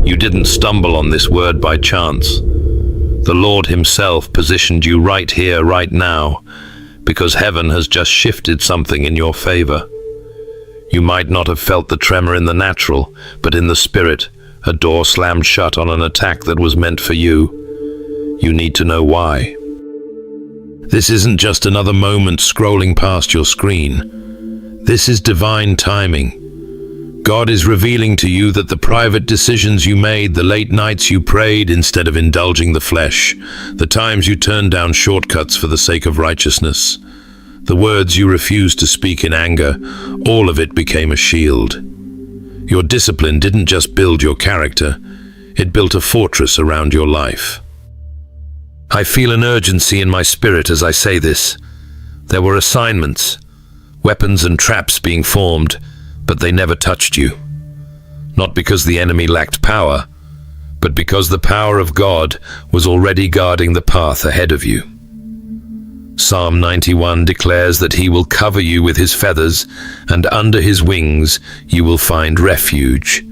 You didn't stumble on this word by chance. The Lord himself positioned you right here, right now, because heaven has just shifted something in your favor. You might not have felt the tremor in the natural, but in the spirit, a door slammed shut on an attack that was meant for you. You need to know why. This isn't just another moment scrolling past your screen. This is divine timing. God is revealing to you that the private decisions you made, the late nights you prayed instead of indulging the flesh, the times you turned down shortcuts for the sake of righteousness, the words you refused to speak in anger, all of it became a shield. Your discipline didn't just build your character, it built a fortress around your life. I feel an urgency in my spirit as I say this. There were assignments, weapons and traps being formed, but they never touched you. Not because the enemy lacked power, but because the power of God was already guarding the path ahead of you. Psalm 91 declares that he will cover you with his feathers, and under his wings you will find refuge.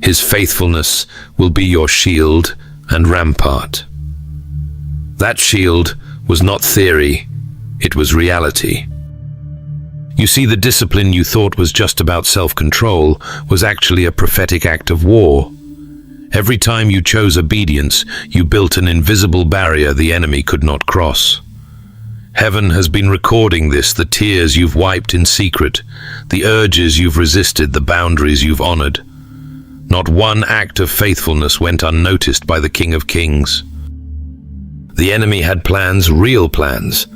His faithfulness will be your shield and rampart. That shield was not theory, it was reality. You see, the discipline you thought was just about self-control was actually a prophetic act of war. Every time you chose obedience, you built an invisible barrier the enemy could not cross. Heaven has been recording this, the tears you've wiped in secret, the urges you've resisted, the boundaries you've honored. Not one act of faithfulness went unnoticed by the King of Kings. The enemy had plans, real plans.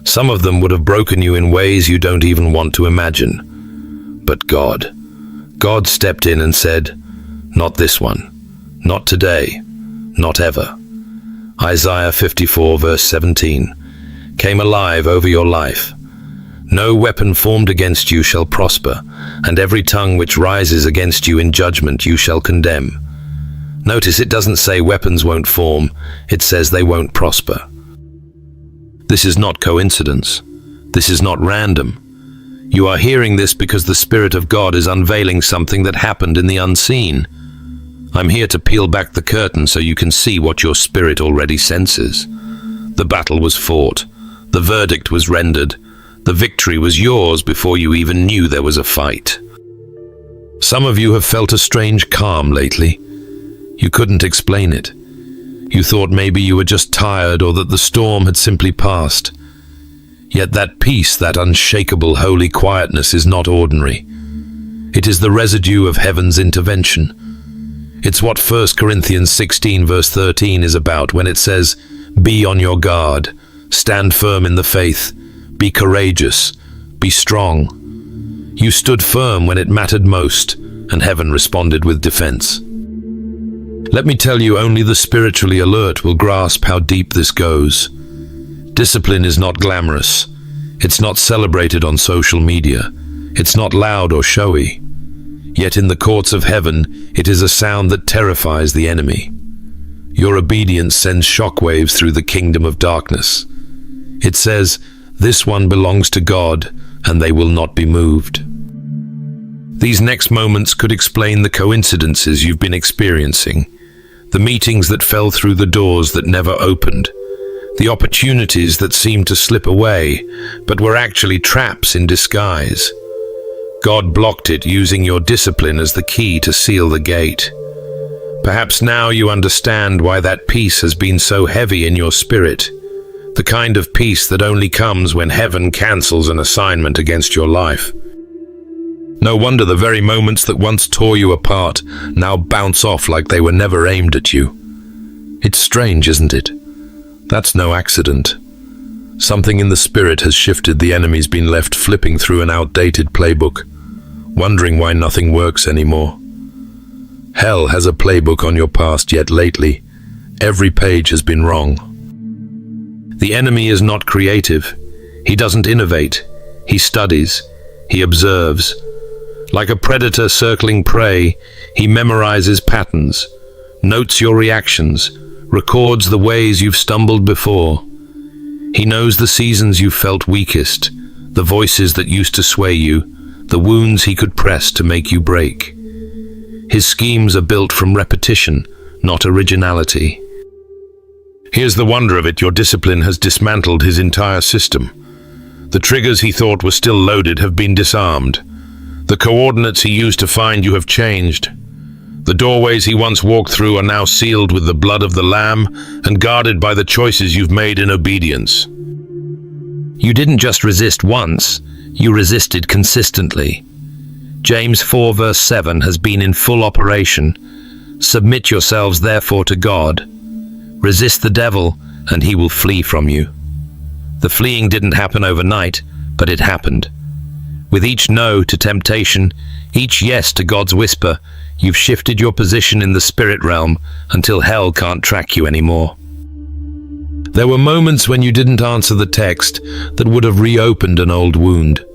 Some of them would have broken you in ways you don't even want to imagine. But God stepped in and said, "Not this one, not today, not ever." Isaiah 54 verse 17 came alive over your life. No weapon formed against you shall prosper, and every tongue which rises against you in judgment you shall condemn. Notice it doesn't say weapons won't form, it says they won't prosper. This is not coincidence. This is not random. You are hearing this because the Spirit of God is unveiling something that happened in the unseen. I'm here to peel back the curtain so you can see what your spirit already senses. The battle was fought. The verdict was rendered. The victory was yours before you even knew there was a fight. Some of you have felt a strange calm lately. You couldn't explain it. You thought maybe you were just tired or that the storm had simply passed. Yet that peace, that unshakable holy quietness is not ordinary. It is the residue of heaven's intervention. It's what 1 Corinthians 16 verse 13 is about when it says, "Be on your guard, stand firm in the faith, be courageous, be strong." You stood firm when it mattered most, and heaven responded with defense. Let me tell you, only the spiritually alert will grasp how deep this goes. Discipline is not glamorous. It's not celebrated on social media. It's not loud or showy. Yet in the courts of heaven, it is a sound that terrifies the enemy. Your obedience sends shockwaves through the kingdom of darkness. It says, "This one belongs to God, and they will not be moved." These next moments could explain the coincidences you've been experiencing, the meetings that fell through the doors that never opened, the opportunities that seemed to slip away, but were actually traps in disguise. God blocked it, using your discipline as the key to seal the gate. Perhaps now you understand why that peace has been so heavy in your spirit, the kind of peace that only comes when heaven cancels an assignment against your life. No wonder the very moments that once tore you apart now bounce off like they were never aimed at you. It's strange, isn't it? That's no accident. Something in the spirit has shifted. The enemy's been left flipping through an outdated playbook, wondering why nothing works anymore. Hell has a playbook on your past, yet lately, every page has been wrong. The enemy is not creative. He doesn't innovate. He studies. He observes. Like a predator circling prey, he memorizes patterns, notes your reactions, records the ways you've stumbled before. He knows the seasons you felt weakest, the voices that used to sway you, the wounds he could press to make you break. His schemes are built from repetition, not originality. Here's the wonder of it: your discipline has dismantled his entire system. The triggers he thought were still loaded have been disarmed. The coordinates he used to find you have changed. The doorways he once walked through are now sealed with the blood of the Lamb and guarded by the choices you've made in obedience. You didn't just resist once, you resisted consistently. James 4 verse 7 has been in full operation. Submit yourselves therefore to God. Resist the devil, and he will flee from you. The fleeing didn't happen overnight, but it happened. With each no to temptation, each yes to God's whisper, you've shifted your position in the spirit realm until hell can't track you anymore. There were moments when you didn't answer the text that would have reopened an old wound.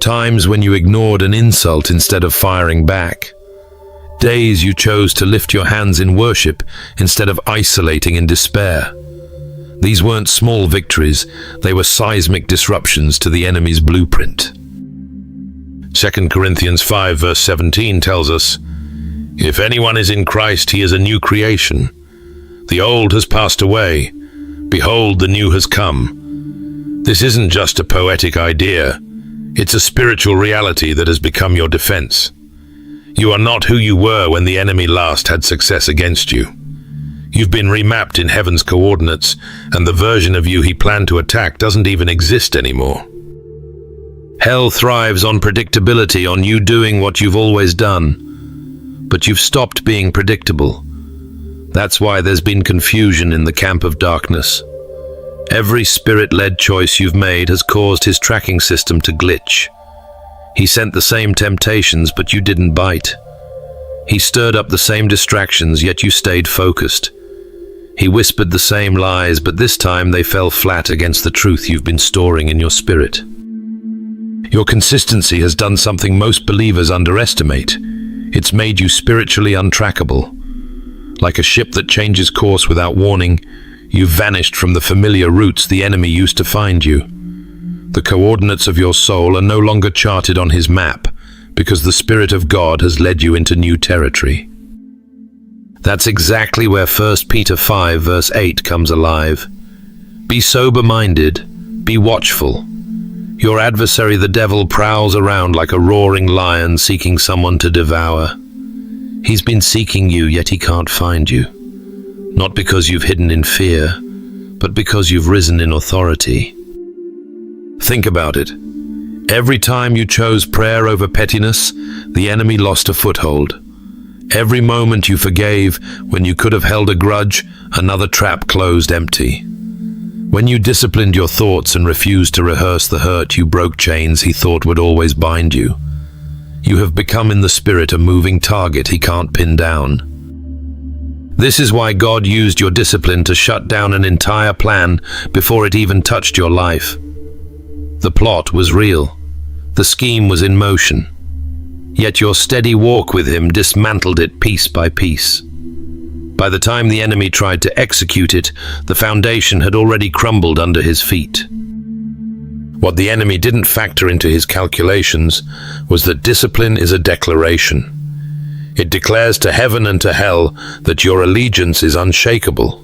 Times when you ignored an insult instead of firing back. Days you chose to lift your hands in worship instead of isolating in despair. These weren't small victories, they were seismic disruptions to the enemy's blueprint. 2 Corinthians 5 verse 17 tells us, "If anyone is in Christ, he is a new creation. The old has passed away. Behold, the new has come." This isn't just a poetic idea. It's a spiritual reality that has become your defense. You are not who you were when the enemy last had success against you. You've been remapped in heaven's coordinates, and the version of you he planned to attack doesn't even exist anymore. Hell thrives on predictability, on you doing what you've always done. But you've stopped being predictable. That's why there's been confusion in the camp of darkness. Every spirit-led choice you've made has caused his tracking system to glitch. He sent the same temptations, but you didn't bite. He stirred up the same distractions, yet you stayed focused. He whispered the same lies, but this time they fell flat against the truth you've been storing in your spirit. Your consistency has done something most believers underestimate. It's made you spiritually untrackable. Like a ship that changes course without warning, you've vanished from the familiar routes the enemy used to find you. The coordinates of your soul are no longer charted on his map, because the Spirit of God has led you into new territory. That's exactly where 1 Peter 5 verse 8 comes alive. Be sober-minded, be watchful. Your adversary the devil prowls around like a roaring lion seeking someone to devour. He's been seeking you, yet he can't find you. Not because you've hidden in fear, but because you've risen in authority. Think about it. Every time you chose prayer over pettiness, the enemy lost a foothold. Every moment you forgave when you could have held a grudge, another trap closed empty. When you disciplined your thoughts and refused to rehearse the hurt, you broke chains he thought would always bind you. You have become in the spirit a moving target he can't pin down. This is why God used your discipline to shut down an entire plan before it even touched your life. The plot was real. The scheme was in motion. Yet your steady walk with him dismantled it piece by piece. By the time the enemy tried to execute it, the foundation had already crumbled under his feet. What the enemy didn't factor into his calculations was that discipline is a declaration. It declares to heaven and to hell that your allegiance is unshakable.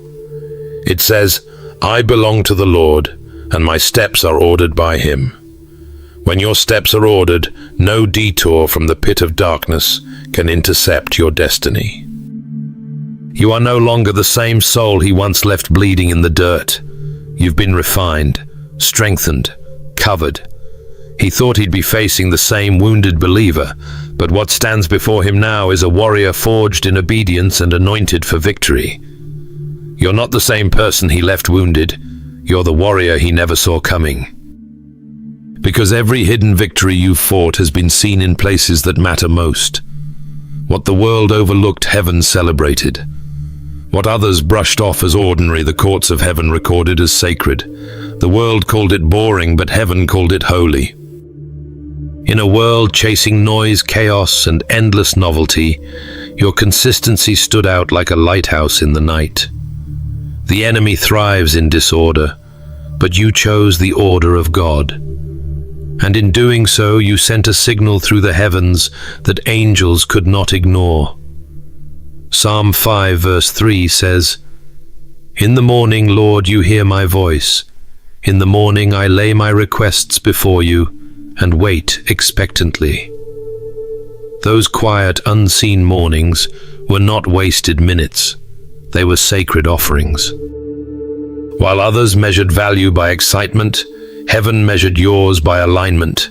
It says, "I belong to the Lord, and my steps are ordered by him." When your steps are ordered, no detour from the pit of darkness can intercept your destiny. You are no longer the same soul he once left bleeding in the dirt. You've been refined, strengthened, covered. He thought he'd be facing the same wounded believer, but what stands before him now is a warrior forged in obedience and anointed for victory. You're not the same person he left wounded. You're the warrior he never saw coming. Because every hidden victory you've fought has been seen in places that matter most. What the world overlooked, heaven celebrated. What others brushed off as ordinary, the courts of heaven recorded as sacred. The world called it boring, but heaven called it holy. In a world chasing noise, chaos, and endless novelty, your consistency stood out like a lighthouse in the night. The enemy thrives in disorder, but you chose the order of God. And in doing so, you sent a signal through the heavens that angels could not ignore. Psalm 5 verse 3 says, "In the morning, Lord, you hear my voice. In the morning I lay my requests before you and wait expectantly." Those quiet, unseen mornings were not wasted minutes. They were sacred offerings. While others measured value by excitement, heaven measured yours by alignment.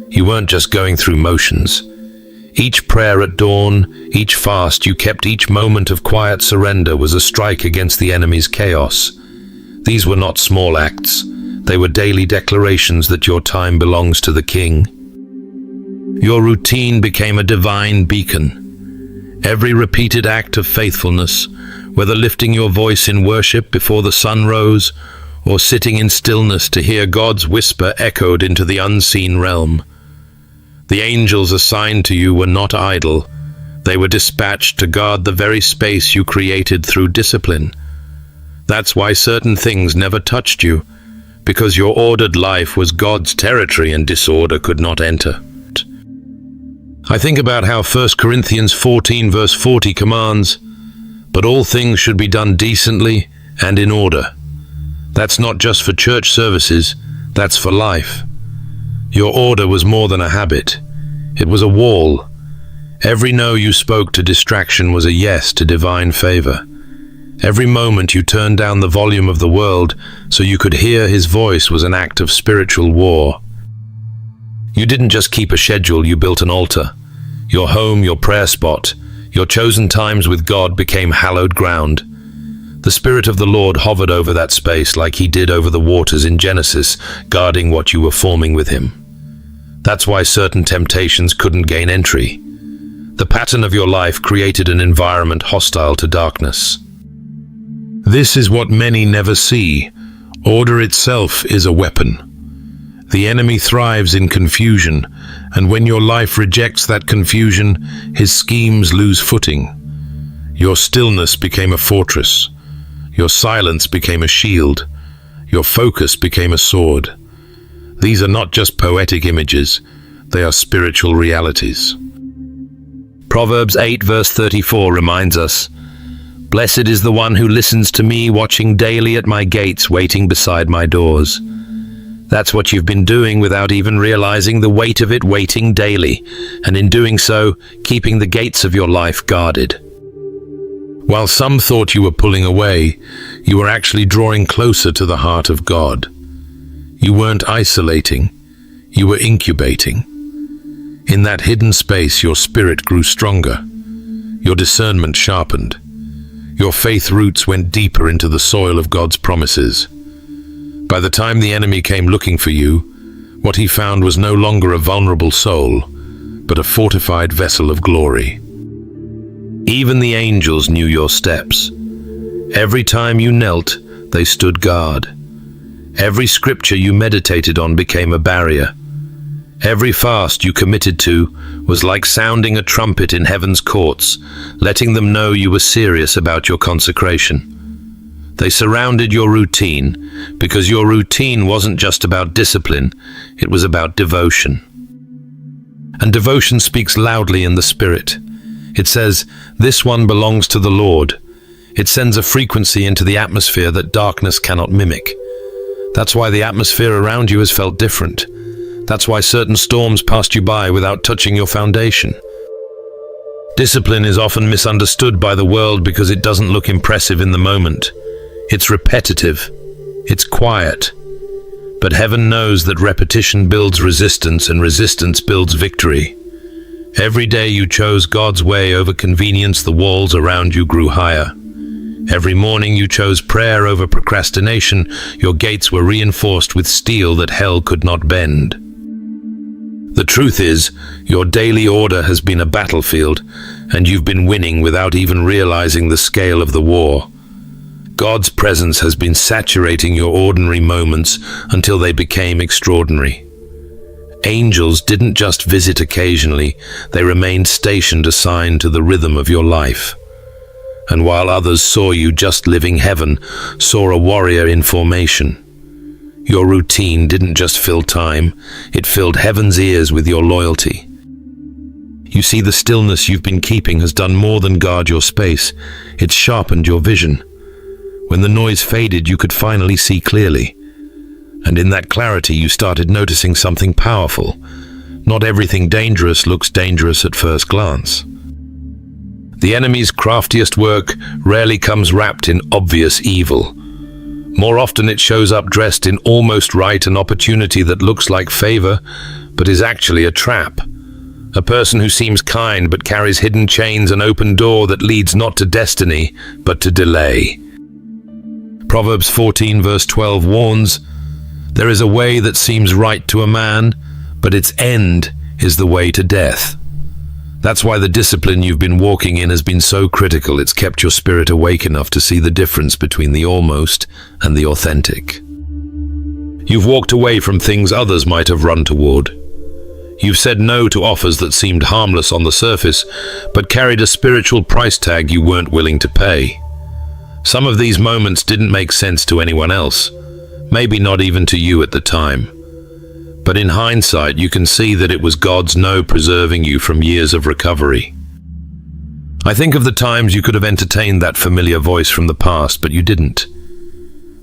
You weren't just going through motions. Each prayer at dawn, each fast you kept, each moment of quiet surrender was a strike against the enemy's chaos. These were not small acts. They were daily declarations that your time belongs to the King. Your routine became a divine beacon. Every repeated act of faithfulness, whether lifting your voice in worship before the sun rose, or sitting in stillness to hear God's whisper echoed into the unseen realm. The angels assigned to you were not idle. They were dispatched to guard the very space you created through discipline. That's why certain things never touched you, because your ordered life was God's territory and disorder could not enter. I think about how 1 Corinthians 14 verse 40 commands, "But all things should be done decently and in order." That's not just for church services, that's for life. Your order was more than a habit. It was a wall. Every no you spoke to distraction was a yes to divine favor. Every moment you turned down the volume of the world so you could hear his voice was an act of spiritual war. You didn't just keep a schedule, you built an altar. Your home, your prayer spot, your chosen times with God became hallowed ground. The Spirit of the Lord hovered over that space like he did over the waters in Genesis, guarding what you were forming with him. That's why certain temptations couldn't gain entry. The pattern of your life created an environment hostile to darkness. This is what many never see. Order itself is a weapon. The enemy thrives in confusion, and when your life rejects that confusion, his schemes lose footing. Your stillness became a fortress. Your silence became a shield. Your focus became a sword. These are not just poetic images, they are spiritual realities. Proverbs 8 verse 34 reminds us, "Blessed is the one who listens to me, watching daily at my gates, waiting beside my doors." That's what you've been doing without even realizing the weight of it, waiting daily, and in doing so, keeping the gates of your life guarded. While some thought you were pulling away, you were actually drawing closer to the heart of God. You weren't isolating, you were incubating. In that hidden space, your spirit grew stronger, your discernment sharpened, your faith roots went deeper into the soil of God's promises. By the time the enemy came looking for you, what he found was no longer a vulnerable soul, but a fortified vessel of glory. Even the angels knew your steps. Every time you knelt, they stood guard. Every scripture you meditated on became a barrier. Every fast you committed to was like sounding a trumpet in heaven's courts, letting them know you were serious about your consecration. They surrounded your routine, because your routine wasn't just about discipline, it was about devotion. And devotion speaks loudly in the Spirit. It says, "This one belongs to the Lord." It sends a frequency into the atmosphere that darkness cannot mimic. That's why the atmosphere around you has felt different. That's why certain storms passed you by without touching your foundation. Discipline is often misunderstood by the world because it doesn't look impressive in the moment. It's repetitive. It's quiet. But heaven knows that repetition builds resistance and resistance builds victory. Every day you chose God's way over convenience, the walls around you grew higher. Every morning you chose prayer over procrastination, your gates were reinforced with steel that hell could not bend. The truth is, your daily order has been a battlefield, and you've been winning without even realizing the scale of the war. God's presence has been saturating your ordinary moments until they became extraordinary. Angels didn't just visit occasionally, they remained stationed, assigned to the rhythm of your life. And while others saw you just living heaven, saw a warrior in formation. Your routine didn't just fill time, it filled heaven's ears with your loyalty. You see, the stillness you've been keeping has done more than guard your space. It's sharpened your vision. When the noise faded, you could finally see clearly. And in that clarity, you started noticing something powerful. Not everything dangerous looks dangerous at first glance. The enemy's craftiest work rarely comes wrapped in obvious evil. More often it shows up dressed in almost right, an opportunity that looks like favor, but is actually a trap. A person who seems kind but carries hidden chains, an open door that leads not to destiny, but to delay. Proverbs 14 verse 12 warns, "There is a way that seems right to a man, but its end is the way to death." That's why the discipline you've been walking in has been so critical. It's kept your spirit awake enough to see the difference between the almost and the authentic. You've walked away from things others might have run toward. You've said no to offers that seemed harmless on the surface, but carried a spiritual price tag you weren't willing to pay. Some of these moments didn't make sense to anyone else, maybe not even to you at the time. But in hindsight, you can see that it was God's no preserving you from years of recovery. I think of the times you could have entertained that familiar voice from the past, but you didn't.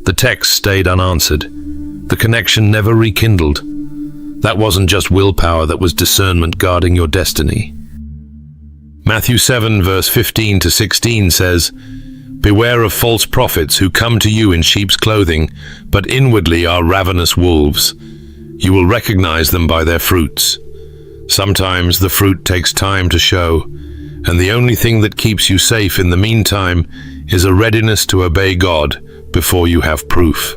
The text stayed unanswered. The connection never rekindled. That wasn't just willpower, that was discernment guarding your destiny. Matthew 7 verse 15 to 16 says, "Beware of false prophets who come to you in sheep's clothing, but inwardly are ravenous wolves. You will recognize them by their fruits." Sometimes the fruit takes time to show, and the only thing that keeps you safe in the meantime is a readiness to obey God before you have proof.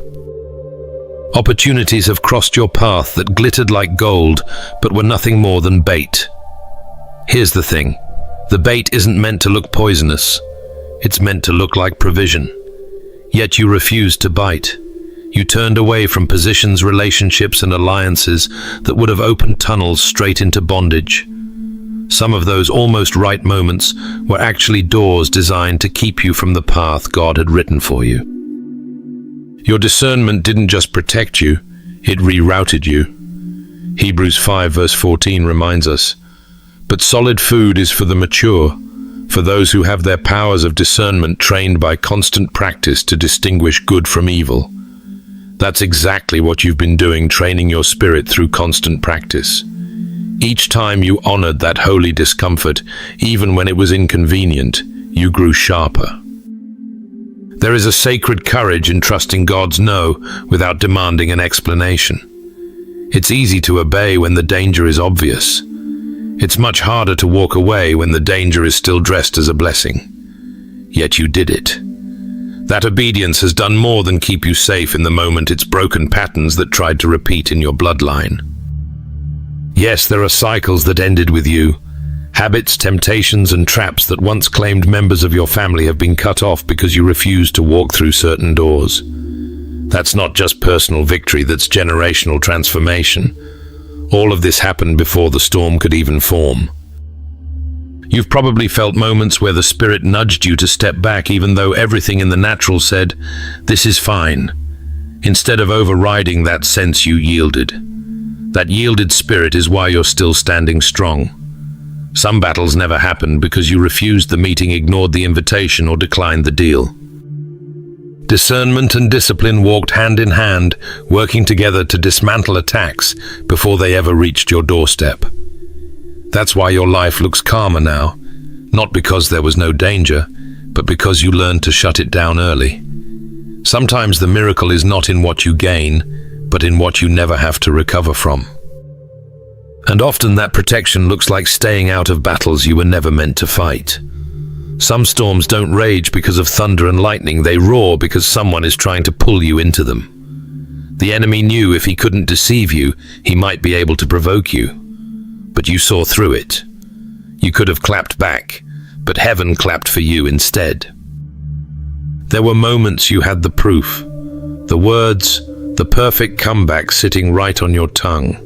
Opportunities have crossed your path that glittered like gold, but were nothing more than bait. Here's the thing. The bait isn't meant to look poisonous. It's meant to look like provision. Yet you refused to bite. You turned away from positions, relationships, and alliances that would have opened tunnels straight into bondage. Some of those almost right moments were actually doors designed to keep you from the path God had written for you. Your discernment didn't just protect you, it rerouted you. Hebrews 5 verse 14 reminds us, "But solid food is for the mature, for those who have their powers of discernment trained by constant practice to distinguish good from evil." That's exactly what you've been doing, training your spirit through constant practice. Each time you honored that holy discomfort, even when it was inconvenient, you grew sharper. There is a sacred courage in trusting God's no without demanding an explanation. It's easy to obey when the danger is obvious. It's much harder to walk away when the danger is still dressed as a blessing. Yet you did it. That obedience has done more than keep you safe in the moment. It's broken patterns that tried to repeat in your bloodline. Yes, there are cycles that ended with you. Habits, temptations, and traps that once claimed members of your family have been cut off because you refused to walk through certain doors. That's not just personal victory, that's generational transformation. All of this happened before the storm could even form. You've probably felt moments where the Spirit nudged you to step back, even though everything in the natural said, "This is fine." Instead of overriding that sense, you yielded. That yielded spirit is why you're still standing strong. Some battles never happened because you refused the meeting, ignored the invitation, or declined the deal. Discernment and discipline walked hand in hand, working together to dismantle attacks before they ever reached your doorstep. That's why your life looks calmer now, not because there was no danger, but because you learned to shut it down early. Sometimes the miracle is not in what you gain, but in what you never have to recover from. And often that protection looks like staying out of battles you were never meant to fight. Some storms don't rage because of thunder and lightning, they roar because someone is trying to pull you into them. The enemy knew if he couldn't deceive you, he might be able to provoke you. But you saw through it. You could have clapped back, but heaven clapped for you instead. There were moments you had the proof, the words, the perfect comeback sitting right on your tongue.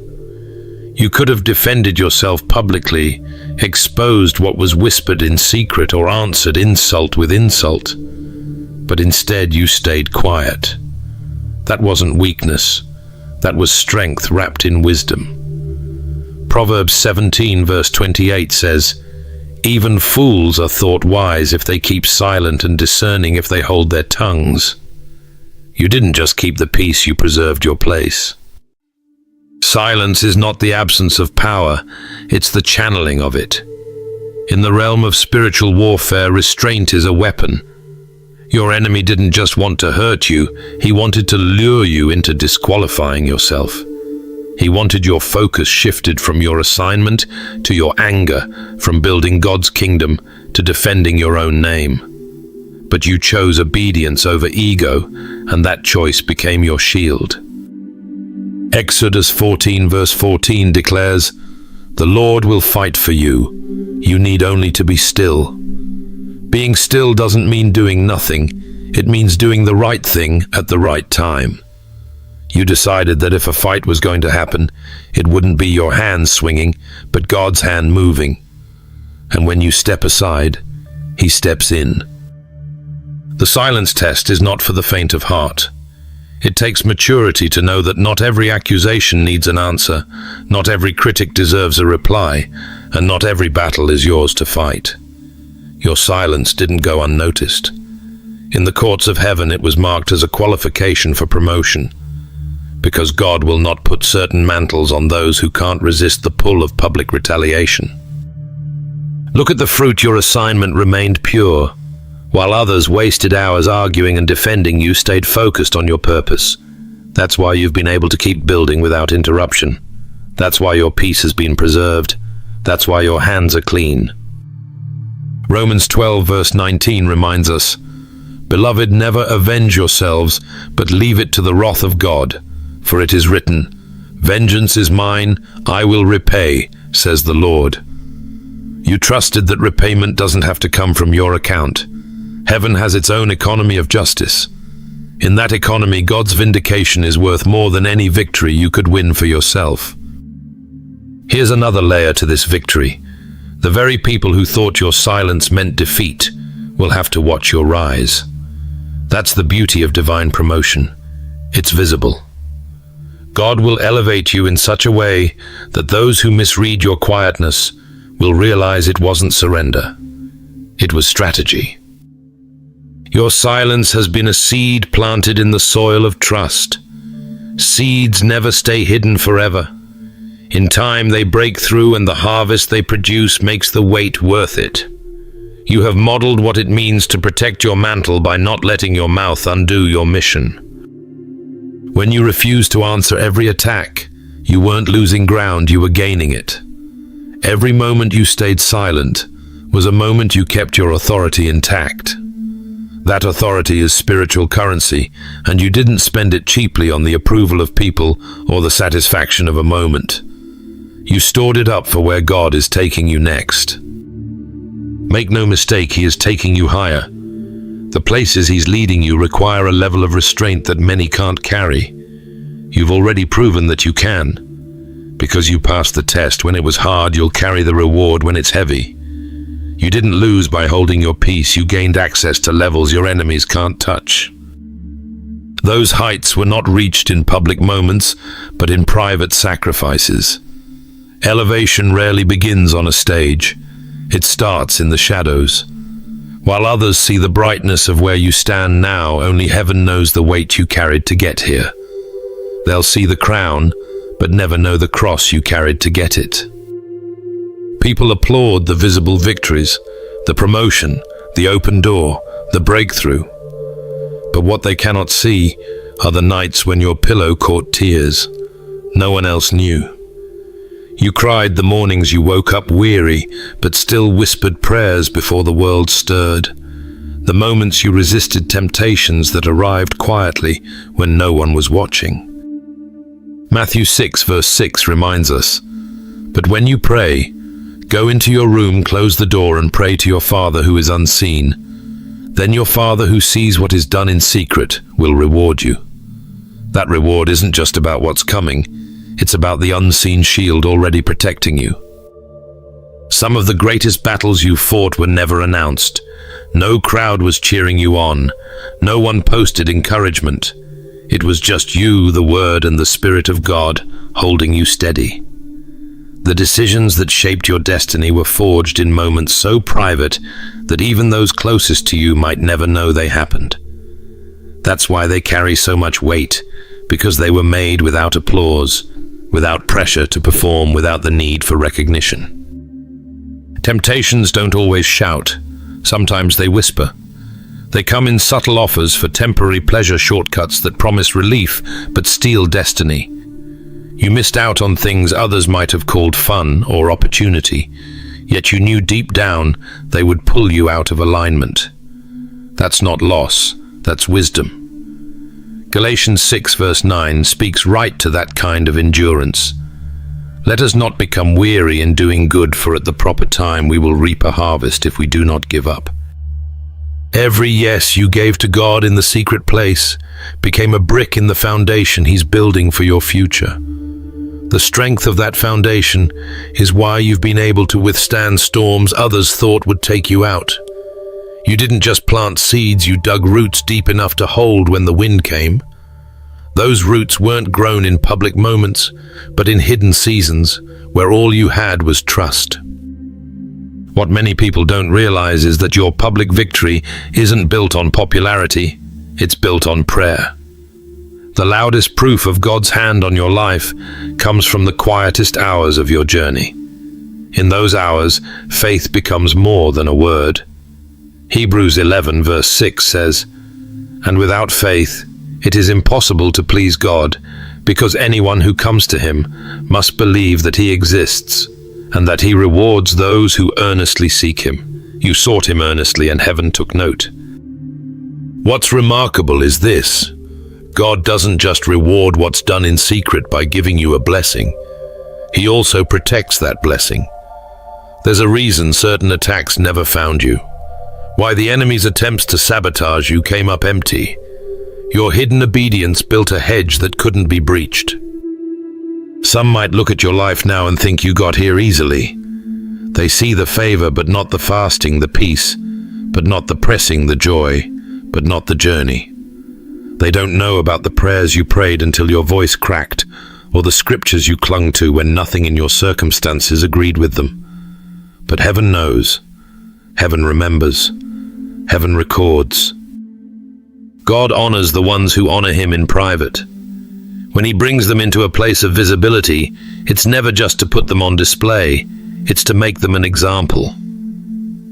You could have defended yourself publicly, exposed what was whispered in secret, or answered insult with insult. But instead you stayed quiet. That wasn't weakness, That was strength wrapped in wisdom. Proverbs 17 verse 28 says, "Even fools are thought wise if they keep silent, and discerning if they hold their tongues." You didn't just keep the peace, you preserved your place. Silence is not the absence of power, it's the channeling of it. In the realm of spiritual warfare, restraint is a weapon. Your enemy didn't just want to hurt you, he wanted to lure you into disqualifying yourself. He wanted your focus shifted from your assignment to your anger, from building God's kingdom to defending your own name. But you chose obedience over ego, and that choice became your shield. Exodus 14 verse 14 declares, "The Lord will fight for you. You need only to be still." Being still doesn't mean doing nothing. It means doing the right thing at the right time. You decided that if a fight was going to happen, it wouldn't be your hands swinging, but God's hand moving. And when you step aside, He steps in. The silence test is not for the faint of heart. It takes maturity to know that not every accusation needs an answer, not every critic deserves a reply, and not every battle is yours to fight. Your silence didn't go unnoticed. In the courts of heaven, it was marked as a qualification for promotion, because God will not put certain mantles on those who can't resist the pull of public retaliation. Look at the fruit. Your assignment remained pure. While others wasted hours arguing and defending, you stayed focused on your purpose. That's why you've been able to keep building without interruption. That's why your peace has been preserved. That's why your hands are clean. Romans 12 verse 19 reminds us, "Beloved, never avenge yourselves, but leave it to the wrath of God. For it is written, 'Vengeance is mine, I will repay,' says the Lord." You trusted that repayment doesn't have to come from your account. Heaven has its own economy of justice. In that economy, God's vindication is worth more than any victory you could win for yourself. Here's another layer to this victory. The very people who thought your silence meant defeat will have to watch your rise. That's the beauty of divine promotion. It's visible. God will elevate you in such a way that those who misread your quietness will realize it wasn't surrender. It was strategy. Your silence has been a seed planted in the soil of trust. Seeds never stay hidden forever. In time they break through, and the harvest they produce makes the wait worth it. You have modeled what it means to protect your mantle by not letting your mouth undo your mission. When you refused to answer every attack, you weren't losing ground, you were gaining it. Every moment you stayed silent was a moment you kept your authority intact. That authority is spiritual currency, and you didn't spend it cheaply on the approval of people or the satisfaction of a moment. You stored it up for where God is taking you next. Make no mistake, He is taking you higher. The places He's leading you require a level of restraint that many can't carry. You've already proven that you can. Because you passed the test when it was hard, you'll carry the reward when it's heavy. You didn't lose by holding your peace, you gained access to levels your enemies can't touch. Those heights were not reached in public moments, but in private sacrifices. Elevation rarely begins on a stage. It starts in the shadows. While others see the brightness of where you stand now, only heaven knows the weight you carried to get here. They'll see the crown, but never know the cross you carried to get it. People applaud the visible victories, the promotion, the open door, the breakthrough. But what they cannot see are the nights when your pillow caught tears. No one else knew. You cried the mornings you woke up weary, but still whispered prayers before the world stirred. The moments you resisted temptations that arrived quietly when no one was watching. Matthew 6 verse 6 reminds us, "But when you pray, go into your room, close the door, and pray to your Father who is unseen. Then your Father who sees what is done in secret will reward you." That reward isn't just about what's coming, it's about the unseen shield already protecting you. Some of the greatest battles you fought were never announced. No crowd was cheering you on. No one posted encouragement. It was just you, the Word, and the Spirit of God holding you steady. The decisions that shaped your destiny were forged in moments so private that even those closest to you might never know they happened. That's why they carry so much weight, because they were made without applause, without pressure to perform, without the need for recognition. Temptations don't always shout. Sometimes they whisper. They come in subtle offers for temporary pleasure shortcuts that promise relief but steal destiny. You missed out on things others might have called fun or opportunity, yet you knew deep down they would pull you out of alignment. That's not loss, that's wisdom. Galatians 6 verse 9 speaks right to that kind of endurance. Let us not become weary in doing good, for at the proper time we will reap a harvest if we do not give up. Every yes you gave to God in the secret place became a brick in the foundation He's building for your future. The strength of that foundation is why you've been able to withstand storms others thought would take you out. You didn't just plant seeds, you dug roots deep enough to hold when the wind came. Those roots weren't grown in public moments, but in hidden seasons where all you had was trust. What many people don't realize is that your public victory isn't built on popularity, it's built on prayer. The loudest proof of God's hand on your life comes from the quietest hours of your journey. In those hours, faith becomes more than a word. Hebrews 11 verse 6 says, "And without faith, it is impossible to please God, because anyone who comes to Him must believe that He exists, and that He rewards those who earnestly seek Him." You sought Him earnestly, and heaven took note. What's remarkable is this: God doesn't just reward what's done in secret by giving you a blessing. He also protects that blessing. There's a reason certain attacks never found you, why the enemy's attempts to sabotage you came up empty. Your hidden obedience built a hedge that couldn't be breached. Some might look at your life now and think you got here easily. They see the favor, but not the fasting, the peace, but not the pressing, the joy, but not the journey. They don't know about the prayers you prayed until your voice cracked, or the scriptures you clung to when nothing in your circumstances agreed with them. But heaven knows. Heaven remembers. Heaven records. God honors the ones who honor Him in private. When He brings them into a place of visibility, it's never just to put them on display, it's to make them an example.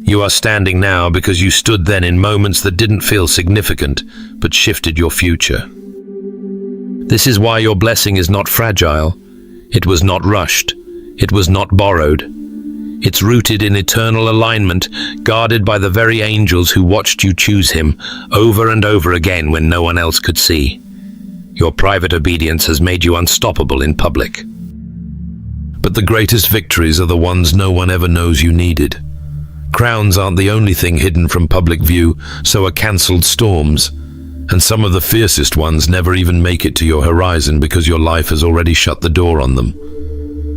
You are standing now because you stood then in moments that didn't feel significant, but shifted your future. This is why your blessing is not fragile. It was not rushed. It was not borrowed. It's rooted in eternal alignment, guarded by the very angels who watched you choose Him over and over again when no one else could see. Your private obedience has made you unstoppable in public. But the greatest victories are the ones no one ever knows you needed. Crowns aren't the only thing hidden from public view, so are cancelled storms. And some of the fiercest ones never even make it to your horizon because your life has already shut the door on them.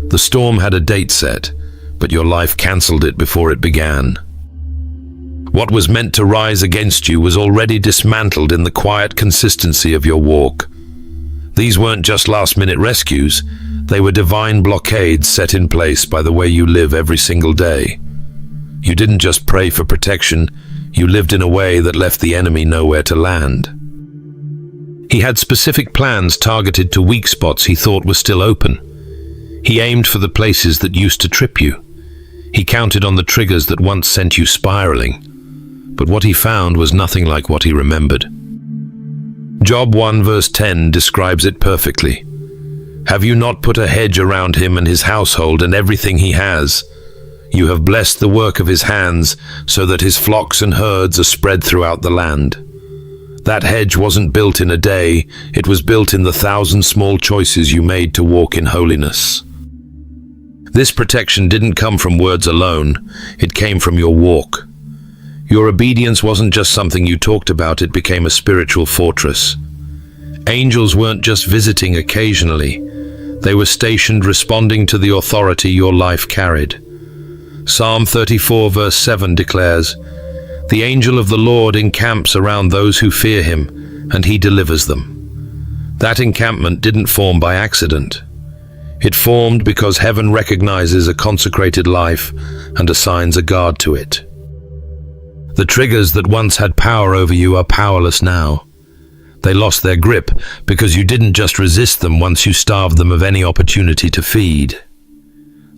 The storm had a date set, but your life cancelled it before it began. What was meant to rise against you was already dismantled in the quiet consistency of your walk. These weren't just last-minute rescues, they were divine blockades set in place by the way you live every single day. You didn't just pray for protection, you lived in a way that left the enemy nowhere to land. He had specific plans targeted to weak spots he thought were still open. He aimed for the places that used to trip you. He counted on the triggers that once sent you spiraling. But what he found was nothing like what he remembered. Job 1 verse 10 describes it perfectly. Have you not put a hedge around him and his household and everything he has? You have blessed the work of his hands, so that his flocks and herds are spread throughout the land. That hedge wasn't built in a day, it was built in the 1,000 small choices you made to walk in holiness. This protection didn't come from words alone, it came from your walk. Your obedience wasn't just something you talked about, it became a spiritual fortress. Angels weren't just visiting occasionally, they were stationed responding to the authority your life carried. Psalm 34 verse 7 declares, "The angel of the Lord encamps around those who fear Him, and He delivers them." That encampment didn't form by accident. It formed because heaven recognizes a consecrated life and assigns a guard to it. The triggers that once had power over you are powerless now. They lost their grip because you didn't just resist them once you starved them of any opportunity to feed.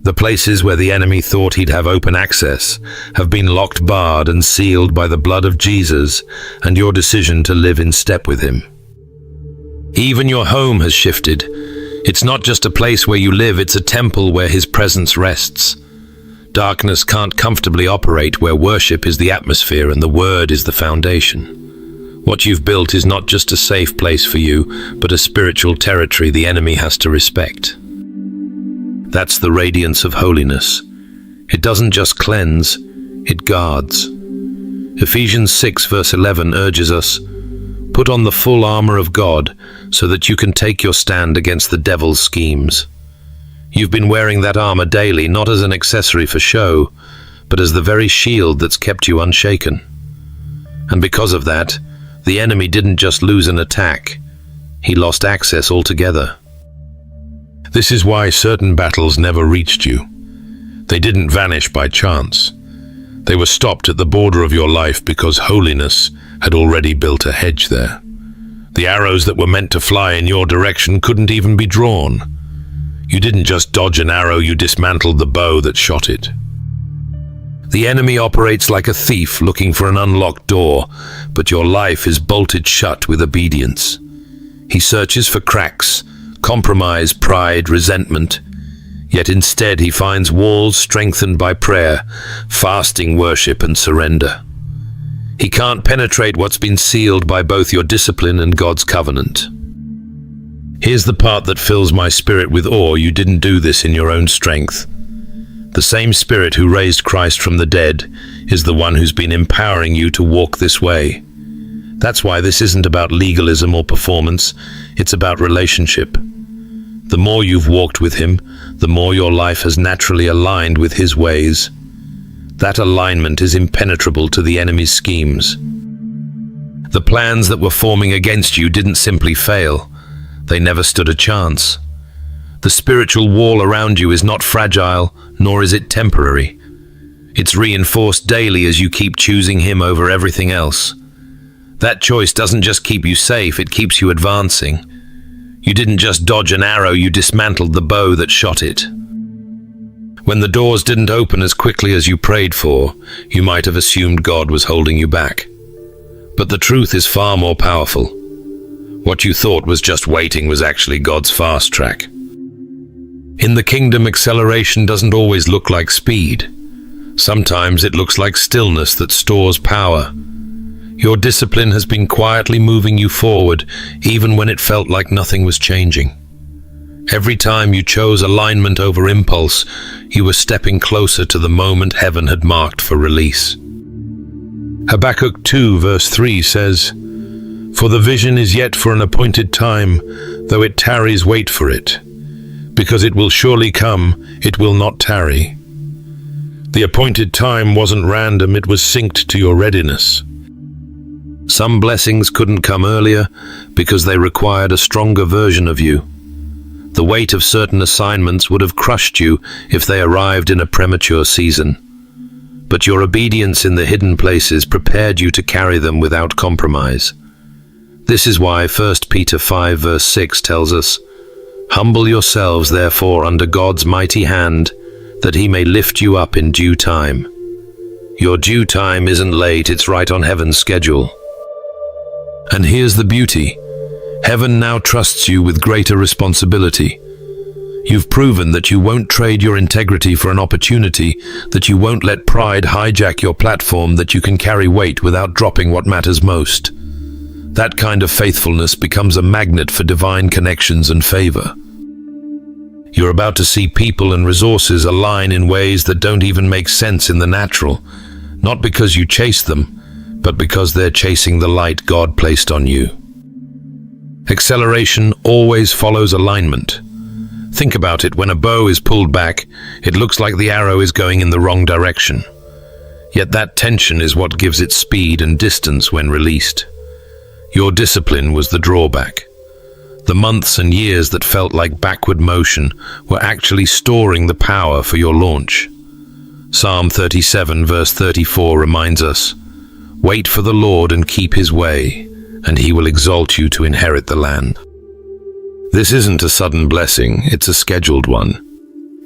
The places where the enemy thought he'd have open access have been locked, barred, and sealed by the blood of Jesus and your decision to live in step with him. Even your home has shifted. It's not just a place where you live, it's a temple where his presence rests. Darkness can't comfortably operate where worship is the atmosphere and the word is the foundation. What you've built is not just a safe place for you, but a spiritual territory the enemy has to respect. That's the radiance of holiness. It doesn't just cleanse, it guards. Ephesians 6 verse 11 urges us, "Put on the full armor of God so that you can take your stand against the devil's schemes." You've been wearing that armor daily, not as an accessory for show, but as the very shield that's kept you unshaken. And because of that, the enemy didn't just lose an attack, he lost access altogether. This is why certain battles never reached you. They didn't vanish by chance. They were stopped at the border of your life because holiness had already built a hedge there. The arrows that were meant to fly in your direction couldn't even be drawn. You didn't just dodge an arrow, you dismantled the bow that shot it. The enemy operates like a thief looking for an unlocked door, but your life is bolted shut with obedience. He searches for cracks, compromise, pride, resentment, yet instead he finds walls strengthened by prayer, fasting, worship, and surrender. He can't penetrate what's been sealed by both your discipline and God's covenant. Here's the part that fills my spirit with awe. You didn't do this in your own strength. The same Spirit who raised Christ from the dead is the one who's been empowering you to walk this way. That's why this isn't about legalism or performance, it's about relationship. The more you've walked with him, the more your life has naturally aligned with his ways. That alignment is impenetrable to the enemy's schemes. The plans that were forming against you didn't simply fail. They never stood a chance. The spiritual wall around you is not fragile, nor is it temporary. It's reinforced daily as you keep choosing him over everything else. That choice doesn't just keep you safe, it keeps you advancing. You didn't just dodge an arrow, you dismantled the bow that shot it. When the doors didn't open as quickly as you prayed for, you might have assumed God was holding you back. But the truth is far more powerful. What you thought was just waiting was actually God's fast track. In the kingdom, acceleration doesn't always look like speed. Sometimes it looks like stillness that stores power. Your discipline has been quietly moving you forward, even when it felt like nothing was changing. Every time you chose alignment over impulse, you were stepping closer to the moment heaven had marked for release. Habakkuk 2 verse 3 says, "For the vision is yet for an appointed time, though it tarries, wait for it. Because it will surely come, it will not tarry." The appointed time wasn't random, it was synced to your readiness. Some blessings couldn't come earlier because they required a stronger version of you. The weight of certain assignments would have crushed you if they arrived in a premature season. But your obedience in the hidden places prepared you to carry them without compromise. This is why 1 Peter 5 verse 6 tells us, "Humble yourselves therefore under God's mighty hand, that he may lift you up in due time." Your due time isn't late, it's right on heaven's schedule. And here's the beauty. Heaven now trusts you with greater responsibility. You've proven that you won't trade your integrity for an opportunity, that you won't let pride hijack your platform, that you can carry weight without dropping what matters most. That kind of faithfulness becomes a magnet for divine connections and favor. You're about to see people and resources align in ways that don't even make sense in the natural, not because you chase them, but because they're chasing the light God placed on you. Acceleration always follows alignment. Think about it, when a bow is pulled back, it looks like the arrow is going in the wrong direction. Yet that tension is what gives it speed and distance when released. Your discipline was the drawback. The months and years that felt like backward motion were actually storing the power for your launch. Psalm 37 verse 34 reminds us, "Wait for the Lord and keep his way, and he will exalt you to inherit the land." This isn't a sudden blessing, it's a scheduled one.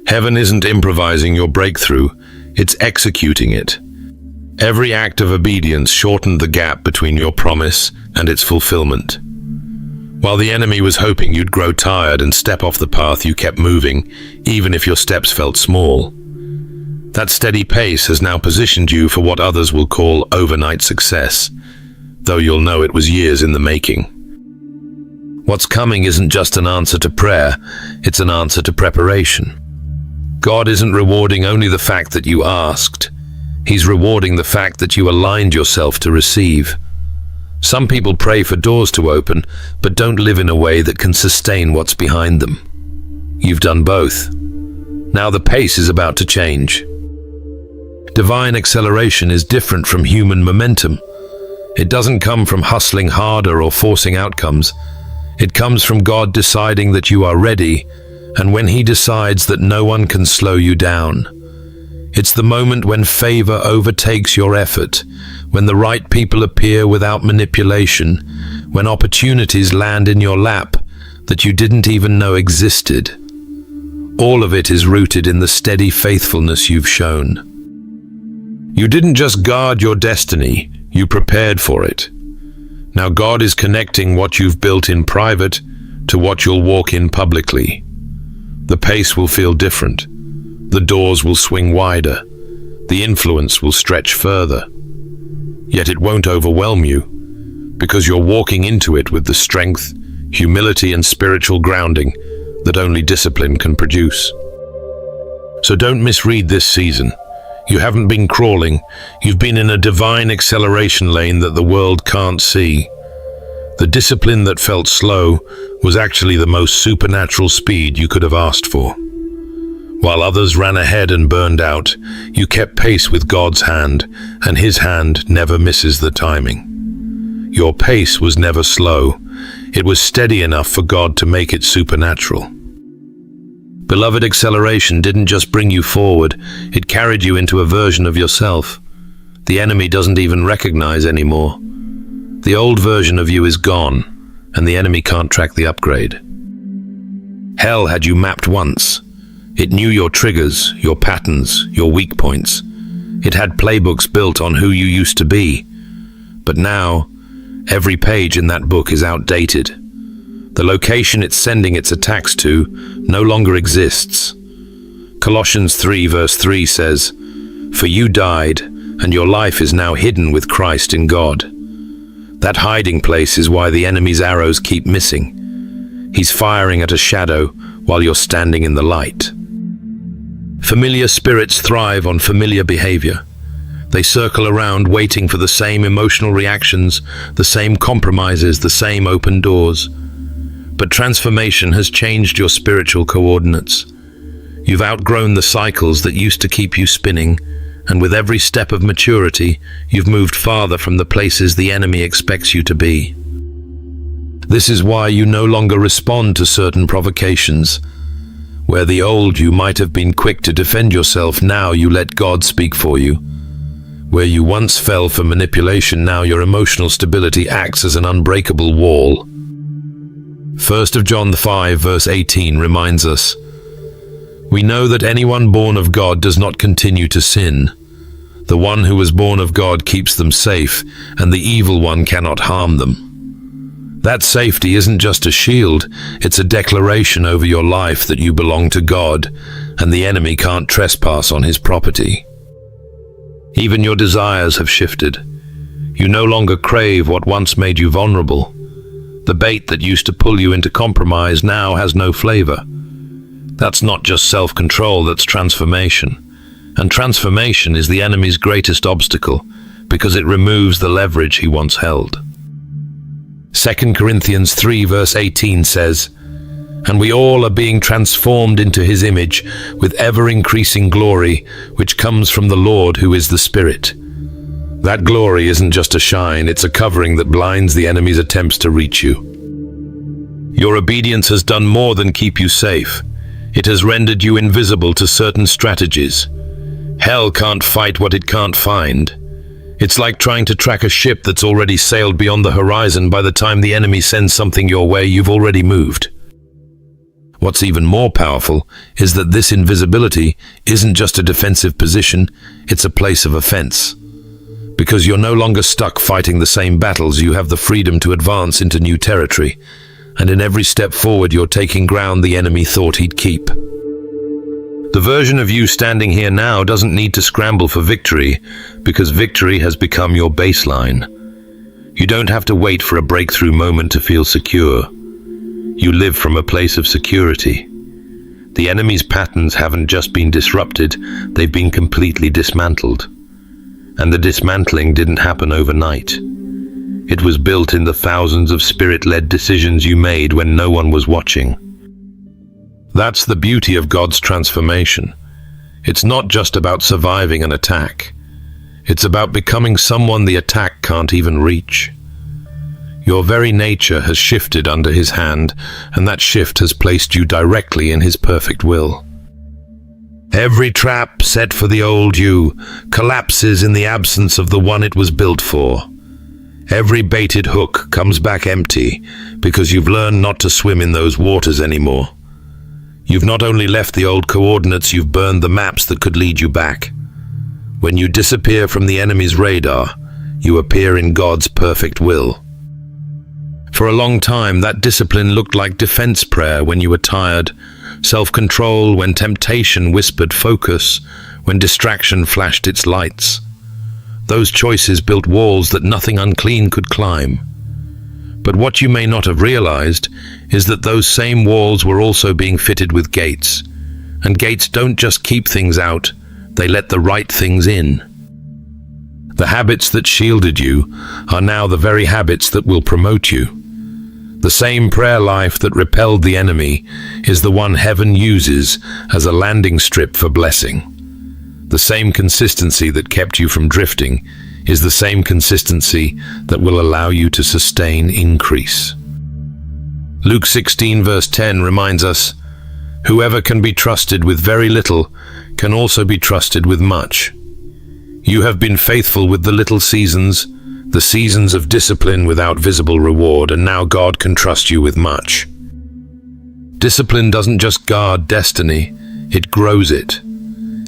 Heaven isn't improvising your breakthrough, it's executing it. Every act of obedience shortened the gap between your promise and its fulfillment. While the enemy was hoping you'd grow tired and step off the path, you kept moving, even if your steps felt small. That steady pace has now positioned you for what others will call overnight success, though you'll know it was years in the making. What's coming isn't just an answer to prayer, it's an answer to preparation. God isn't rewarding only the fact that you asked, He's rewarding the fact that you aligned yourself to receive. Some people pray for doors to open, but don't live in a way that can sustain what's behind them. You've done both. Now the pace is about to change. Divine acceleration is different from human momentum. It doesn't come from hustling harder or forcing outcomes. It comes from God deciding that you are ready, and when He decides that no one can slow you down. It's the moment when favor overtakes your effort, when the right people appear without manipulation, when opportunities land in your lap that you didn't even know existed. All of it is rooted in the steady faithfulness you've shown. You didn't just guard your destiny, you prepared for it. Now God is connecting what you've built in private to what you'll walk in publicly. The pace will feel different. The doors will swing wider. The influence will stretch further. Yet it won't overwhelm you, because you're walking into it with the strength, humility, and spiritual grounding that only discipline can produce. So don't misread this season. You haven't been crawling. You've been in a divine acceleration lane that the world can't see. The discipline that felt slow was actually the most supernatural speed you could have asked for. While others ran ahead and burned out, you kept pace with God's hand, and His hand never misses the timing. Your pace was never slow. It was steady enough for God to make it supernatural. Beloved, acceleration didn't just bring you forward, it carried you into a version of yourself the enemy doesn't even recognize anymore. The old version of you is gone, and the enemy can't track the upgrade. Hell had you mapped once. It knew your triggers, your patterns, your weak points. It had playbooks built on who you used to be. But now, every page in that book is outdated. The location it's sending its attacks to no longer exists. Colossians 3 verse 3 says, "For you died, and your life is now hidden with Christ in God." That hiding place is why the enemy's arrows keep missing. He's firing at a shadow while you're standing in the light. Familiar spirits thrive on familiar behavior. They circle around waiting for the same emotional reactions, the same compromises, the same open doors. But transformation has changed your spiritual coordinates. You've outgrown the cycles that used to keep you spinning, and with every step of maturity, you've moved farther from the places the enemy expects you to be. This is why you no longer respond to certain provocations. Where the old you might have been quick to defend yourself, now you let God speak for you. Where you once fell for manipulation, now your emotional stability acts as an unbreakable wall. 1 John 5 verse 18 reminds us, "We know that anyone born of God does not continue to sin. The one who was born of God keeps them safe, and the evil one cannot harm them." That safety isn't just a shield, it's a declaration over your life that you belong to God, and the enemy can't trespass on His property. Even your desires have shifted. You no longer crave what once made you vulnerable. The bait that used to pull you into compromise now has no flavor. That's not just self-control, that's transformation. And transformation is the enemy's greatest obstacle, because it removes the leverage he once held. 2 Corinthians 3 verse 18 says, "And we all are being transformed into His image with ever-increasing glory, which comes from the Lord who is the Spirit." That glory isn't just a shine, it's a covering that blinds the enemy's attempts to reach you. Your obedience has done more than keep you safe. It has rendered you invisible to certain strategies. Hell can't fight what it can't find. It's like trying to track a ship that's already sailed beyond the horizon. By the time the enemy sends something your way, you've already moved. What's even more powerful is that this invisibility isn't just a defensive position, it's a place of offense. Because you're no longer stuck fighting the same battles, you have the freedom to advance into new territory. And in every step forward, you're taking ground the enemy thought he'd keep. The version of you standing here now doesn't need to scramble for victory, because victory has become your baseline. You don't have to wait for a breakthrough moment to feel secure. You live from a place of security. The enemy's patterns haven't just been disrupted, they've been completely dismantled. And the dismantling didn't happen overnight. It was built in the thousands of spirit-led decisions you made when no one was watching. That's the beauty of God's transformation. It's not just about surviving an attack. It's about becoming someone the attack can't even reach. Your very nature has shifted under His hand, and that shift has placed you directly in His perfect will. Every trap set for the old you collapses in the absence of the one it was built for. Every baited hook comes back empty because you've learned not to swim in those waters anymore. You've not only left the old coordinates, you've burned the maps that could lead you back. When you disappear from the enemy's radar, you appear in God's perfect will. For a long time, that discipline looked like defense prayer when you were tired, self-control when temptation whispered focus, when distraction flashed its lights. Those choices built walls that nothing unclean could climb. But what you may not have realized is that those same walls were also being fitted with gates. And gates don't just keep things out, they let the right things in. The habits that shielded you are now the very habits that will promote you. The same prayer life that repelled the enemy is the one heaven uses as a landing strip for blessing. The same consistency that kept you from drifting is the same consistency that will allow you to sustain increase. Luke 16 verse 10 reminds us, "Whoever can be trusted with very little can also be trusted with much." You have been faithful with the little seasons, the seasons of discipline without visible reward, and now God can trust you with much. Discipline doesn't just guard destiny, it grows it.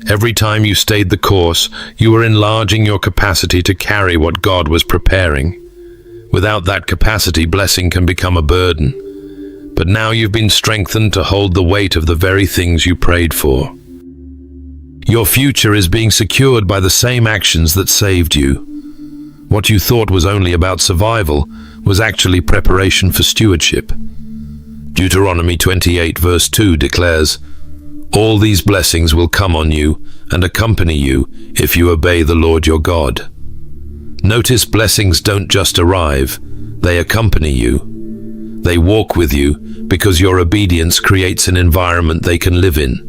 Every time you stayed the course, you were enlarging your capacity to carry what God was preparing. Without that capacity, blessing can become a burden. But now you've been strengthened to hold the weight of the very things you prayed for. Your future is being secured by the same actions that saved you. What you thought was only about survival was actually preparation for stewardship. Deuteronomy 28 verse 2 declares, "All these blessings will come on you and accompany you if you obey the Lord your God." Notice blessings don't just arrive, they accompany you. They walk with you because your obedience creates an environment they can live in.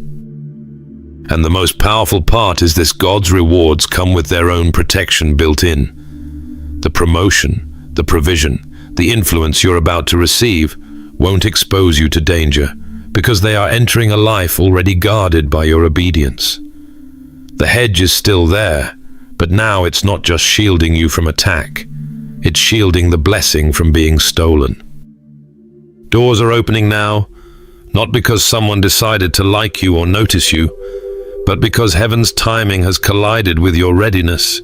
And the most powerful part is this: God's rewards come with their own protection built in. The promotion, the provision, the influence you're about to receive won't expose you to danger, because they are entering a life already guarded by your obedience. The hedge is still there, but now it's not just shielding you from attack, it's shielding the blessing from being stolen. Doors are opening now, not because someone decided to like you or notice you, but because heaven's timing has collided with your readiness.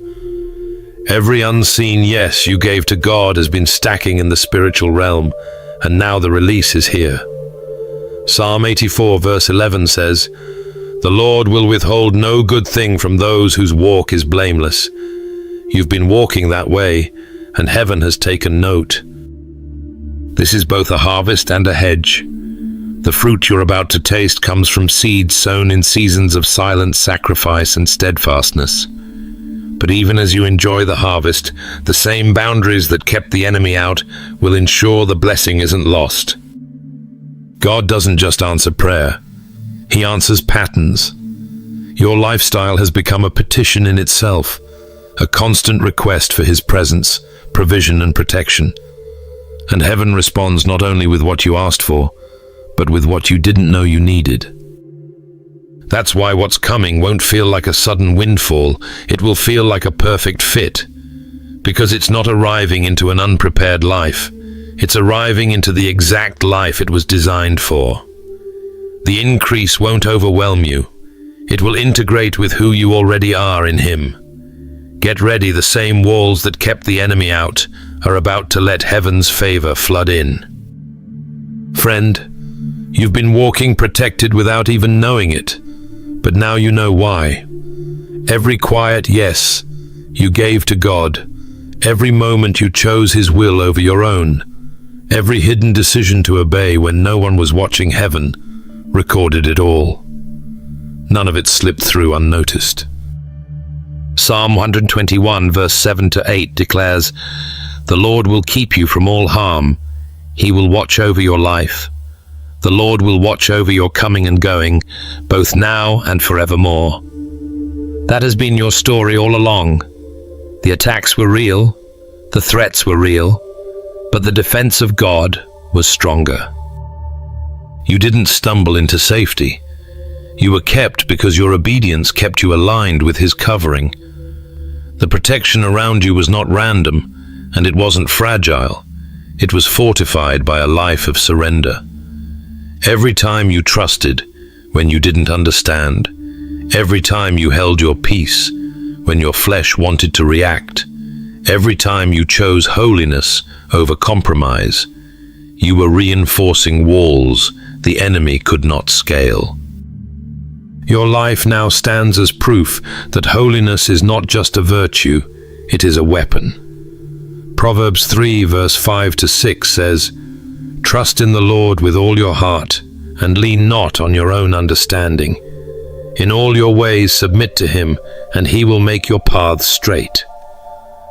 Every unseen yes you gave to God has been stacking in the spiritual realm, and now the release is here. Psalm 84 verse 11 says, "The Lord will withhold no good thing from those whose walk is blameless." You've been walking that way, and heaven has taken note. This is both a harvest and a hedge. The fruit you're about to taste comes from seeds sown in seasons of silent sacrifice and steadfastness. But even as you enjoy the harvest, the same boundaries that kept the enemy out will ensure the blessing isn't lost. God doesn't just answer prayer, He answers patterns. Your lifestyle has become a petition in itself, a constant request for His presence, provision and protection. And heaven responds not only with what you asked for, but with what you didn't know you needed. That's why what's coming won't feel like a sudden windfall. It will feel like a perfect fit. Because it's not arriving into an unprepared life. It's arriving into the exact life it was designed for. The increase won't overwhelm you. It will integrate with who you already are in Him. Get ready, the same walls that kept the enemy out are about to let heaven's favor flood in. Friend, you've been walking protected without even knowing it, but now you know why. Every quiet yes you gave to God, every moment you chose His will over your own, every hidden decision to obey when no one was watching, heaven recorded it all. None of it slipped through unnoticed. Psalm 121 verse 7-8 declares, "The Lord will keep you from all harm. He will watch over your life. The Lord will watch over your coming and going, both now and forevermore." That has been your story all along. The attacks were real, the threats were real, but the defense of God was stronger. You didn't stumble into safety. You were kept because your obedience kept you aligned with His covering. The protection around you was not random, and it wasn't fragile. It was fortified by a life of surrender. Every time you trusted when you didn't understand, every time you held your peace when your flesh wanted to react, every time you chose holiness over compromise, you were reinforcing walls the enemy could not scale. Your life now stands as proof that holiness is not just a virtue, it is a weapon. Proverbs 3 verse 5-6 says, "Trust in the Lord with all your heart, and lean not on your own understanding. In all your ways submit to Him, and He will make your paths straight."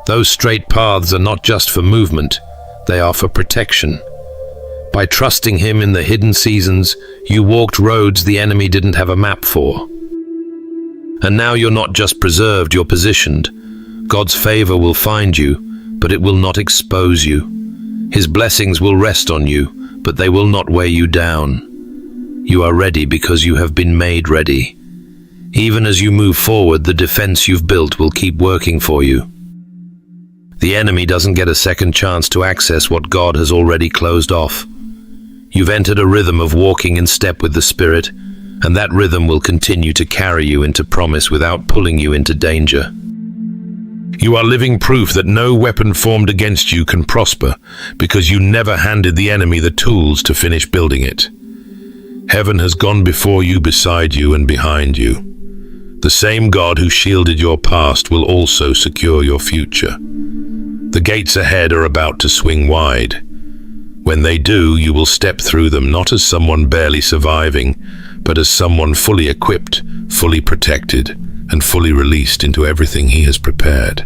Those straight paths are not just for movement, they are for protection. By trusting Him in the hidden seasons, you walked roads the enemy didn't have a map for. And now you're not just preserved, you're positioned. God's favor will find you, but it will not expose you. His blessings will rest on you, but they will not weigh you down. You are ready because you have been made ready. Even as you move forward, the defense you've built will keep working for you. The enemy doesn't get a second chance to access what God has already closed off. You've entered a rhythm of walking in step with the Spirit, and that rhythm will continue to carry you into promise without pulling you into danger. You are living proof that no weapon formed against you can prosper, because you never handed the enemy the tools to finish building it. Heaven has gone before you, beside you, and behind you. The same God who shielded your past will also secure your future. The gates ahead are about to swing wide. When they do, you will step through them not as someone barely surviving, but as someone fully equipped, fully protected, and fully released into everything He has prepared.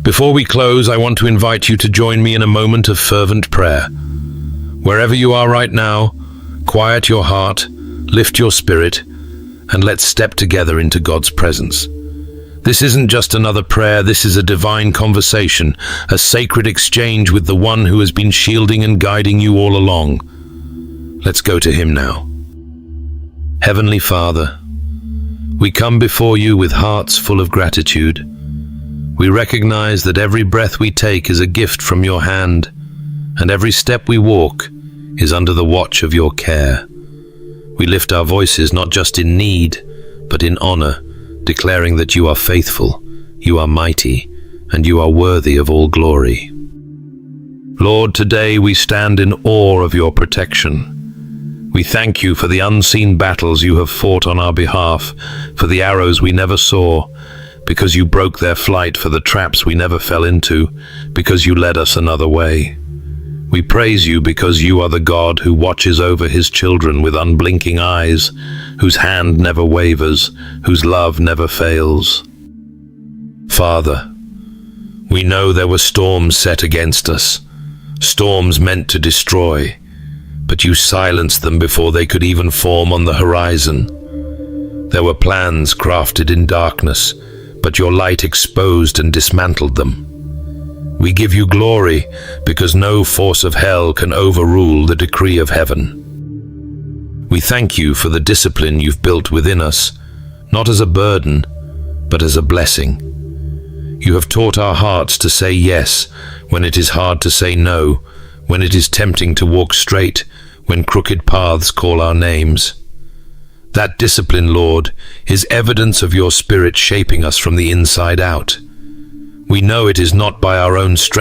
Before we close, I want to invite you to join me in a moment of fervent prayer. Wherever you are right now, quiet your heart, lift your spirit, and let's step together into God's presence. This isn't just another prayer, this is a divine conversation, a sacred exchange with the one who has been shielding and guiding you all along. Let's go to Him now. Heavenly Father, we come before you with hearts full of gratitude. We recognize that every breath we take is a gift from your hand, and every step we walk is under the watch of your care. We lift our voices not just in need, but in honor, declaring that you are faithful, you are mighty, and you are worthy of all glory. Lord, today we stand in awe of your protection. We thank you for the unseen battles you have fought on our behalf, for the arrows we never saw, because you broke their flight, for the traps we never fell into, because you led us another way. We praise you because you are the God who watches over His children with unblinking eyes, whose hand never wavers, whose love never fails. Father, we know there were storms set against us, storms meant to destroy, but you silenced them before they could even form on the horizon. There were plans crafted in darkness, but your light exposed and dismantled them. We give you glory because no force of hell can overrule the decree of heaven. We thank you for the discipline you've built within us, not as a burden, but as a blessing. You have taught our hearts to say yes when it is hard to say no, when it is tempting to walk straight, when crooked paths call our names. That discipline, Lord, is evidence of your Spirit shaping us from the inside out. We know it is not by our own strength,